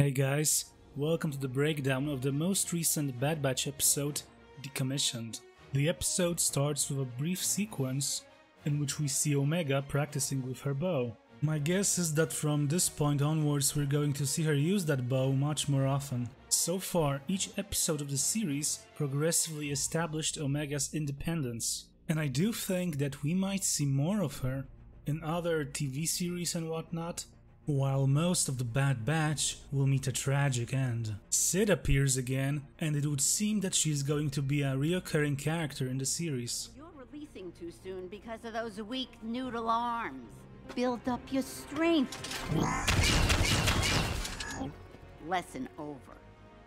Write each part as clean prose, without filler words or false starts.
Hey guys, welcome to the breakdown of the most recent Bad Batch episode, Decommissioned. The episode starts with a brief sequence in which we see Omega practicing with her bow. My guess is that from this point onwards we're going to see her use that bow much more often. So far, each episode of the series progressively established Omega's independence, and I do think that we might see more of her in other TV series and whatnot, while most of the Bad Batch will meet a tragic end. Sid appears again, and it would seem that she's going to be a reoccurring character in the series. You're releasing too soon because of those weak noodle arms. Build up your strength. Lesson over.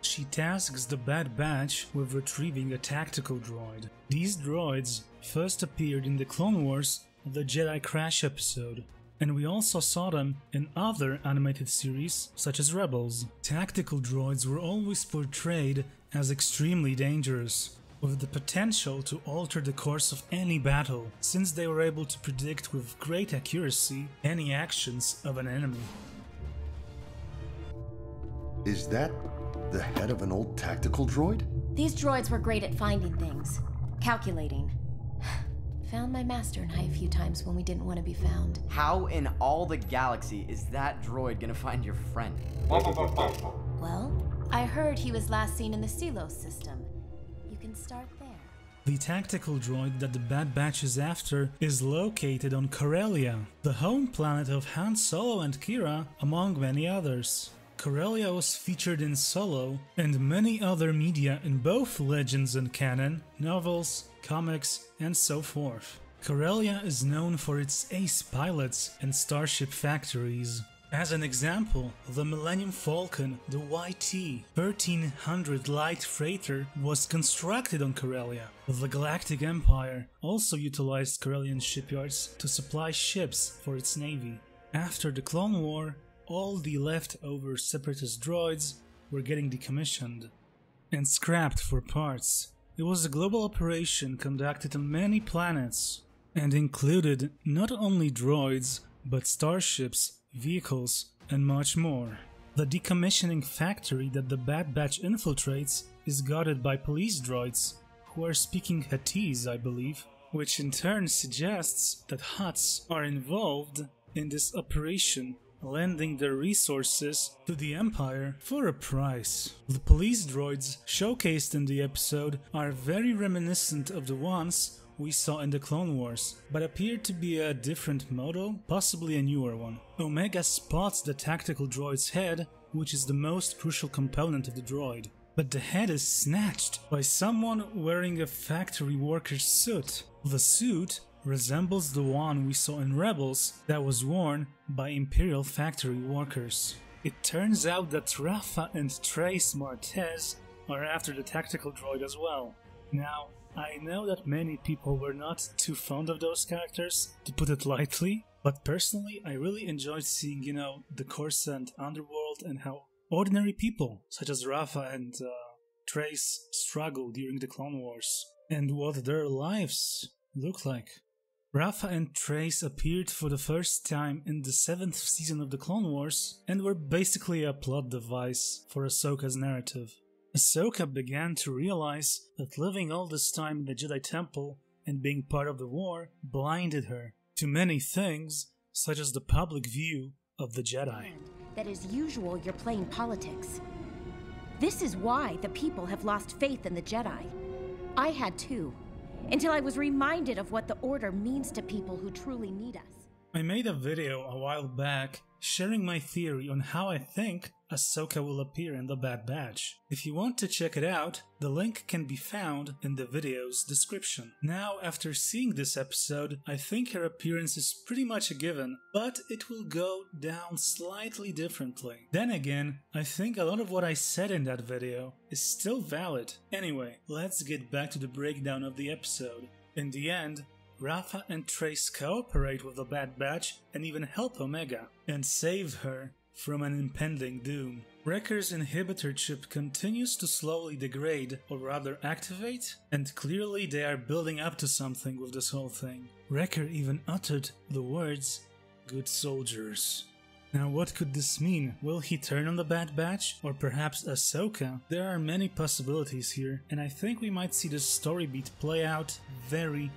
She tasks the Bad Batch with retrieving a tactical droid. These droids first appeared in the Clone Wars, the Jedi Crash episode, and we also saw them in other animated series such as Rebels. Tactical droids were always portrayed as extremely dangerous, with the potential to alter the course of any battle, since they were able to predict with great accuracy any actions of an enemy. Is that the head of an old tactical droid? These droids were great at finding things, calculating. Found my master and I a few times when we didn't want to be found. How in all the galaxy is that droid gonna find your friend? Well, I heard he was last seen in the Selos system. You can start there. The tactical droid that the Bad Batch is after is located on Corellia, the home planet of Han Solo and Kira, among many others. Corellia was featured in Solo and many other media in both Legends and canon, novels, comics, and so forth. Corellia is known for its ace pilots and starship factories. As an example, the Millennium Falcon, the YT-1300 light freighter, was constructed on Corellia. The Galactic Empire also utilized Corellian shipyards to supply ships for its navy. After the Clone War, all the leftover Separatist droids were getting decommissioned and scrapped for parts. It was a global operation conducted on many planets and included not only droids, but starships, vehicles, and much more. The decommissioning factory that the Bad Batch infiltrates is guarded by police droids, who are speaking Huttese, I believe, which in turn suggests that Hutts are involved in this operation, lending their resources to the Empire for a price. The police droids showcased in the episode are very reminiscent of the ones we saw in the Clone Wars, but appear to be a different model, possibly a newer one. Omega spots the tactical droid's head, which is the most crucial component of the droid, but the head is snatched by someone wearing a factory worker's suit. The suit resembles the one we saw in Rebels that was worn by Imperial factory workers. It turns out that Rafa and Trace Martez are after the tactical droid as well. Now, I know that many people were not too fond of those characters, to put it lightly, but personally I really enjoyed seeing, the Coruscant underworld and how ordinary people, such as Rafa and Trace, struggle during the Clone Wars, and what their lives look like. Rafa and Trace appeared for the first time in the 7th season of the Clone Wars and were basically a plot device for Ahsoka's narrative. Ahsoka began to realize that living all this time in the Jedi Temple and being part of the war blinded her to many things, such as the public view of the Jedi. That as usual, you're playing politics. This is why the people have lost faith in the Jedi. I had too. Until I was reminded of what the Order means to people who truly need us. I made a video a while back sharing my theory on how I think Ahsoka will appear in the Bad Batch. If you want to check it out, the link can be found in the video's description. Now, after seeing this episode, I think her appearance is pretty much a given, but it will go down slightly differently. Then again, I think a lot of what I said in that video is still valid. Anyway, let's get back to the breakdown of the episode. In the end, Rafa and Trace cooperate with the Bad Batch and even help Omega, and save her from an impending doom. Wrecker's inhibitor chip continues to slowly degrade, or rather activate, and clearly they are building up to something with this whole thing. Wrecker even uttered the words, "good soldiers." Now what could this mean? Will he turn on the Bad Batch? Or perhaps Ahsoka? There are many possibilities here, and I think we might see this story beat play out very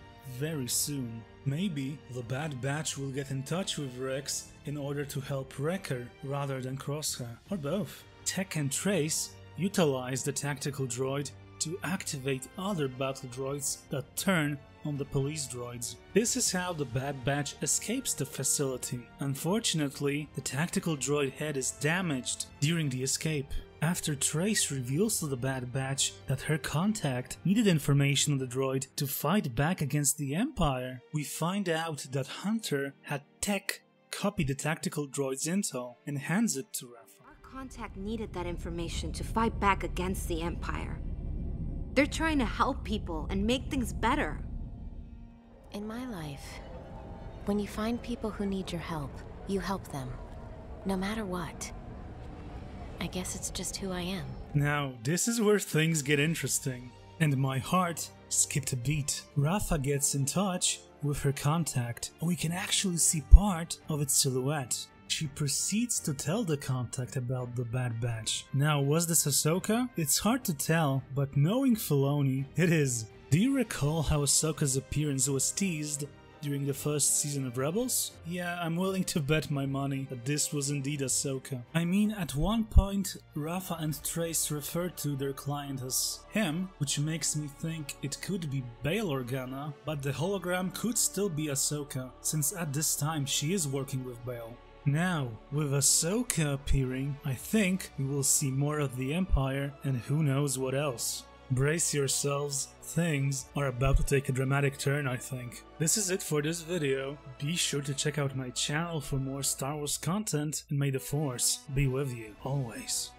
soon. Maybe the Bad Batch will get in touch with Rex in order to help Wrecker rather than Crosshair, or both. Tech and Trace utilize the tactical droid to activate other battle droids that turn on the police droids. This is how the Bad Batch escapes the facility. Unfortunately, the tactical droid head is damaged during the escape. After Trace reveals to the Bad Batch that her contact needed information on the droid to fight back against the Empire, we find out that Hunter had Tech copy the tactical droid's intel and hands it to Rafa. Our contact needed that information to fight back against the Empire. They're trying to help people and make things better. In my life, when you find people who need your help, you help them, no matter what. I guess it's just who I am. Now, this is where things get interesting, and my heart skipped a beat. Rafa gets in touch with her contact, and we can actually see part of its silhouette. She proceeds to tell the contact about the Bad Batch. Now, was this Ahsoka? It's hard to tell, but knowing Filoni, it is. Do you recall how Ahsoka's appearance was teased during the first season of Rebels? Yeah, I'm willing to bet my money that this was indeed Ahsoka. I mean, at one point, Rafa and Trace referred to their client as him, which makes me think it could be Bail Organa, but the hologram could still be Ahsoka, since at this time she is working with Bail. Now, with Ahsoka appearing, I think we will see more of the Empire and who knows what else. Brace yourselves, things are about to take a dramatic turn, I think. This is it for this video. Be sure to check out my channel for more Star Wars content, and may the Force be with you always.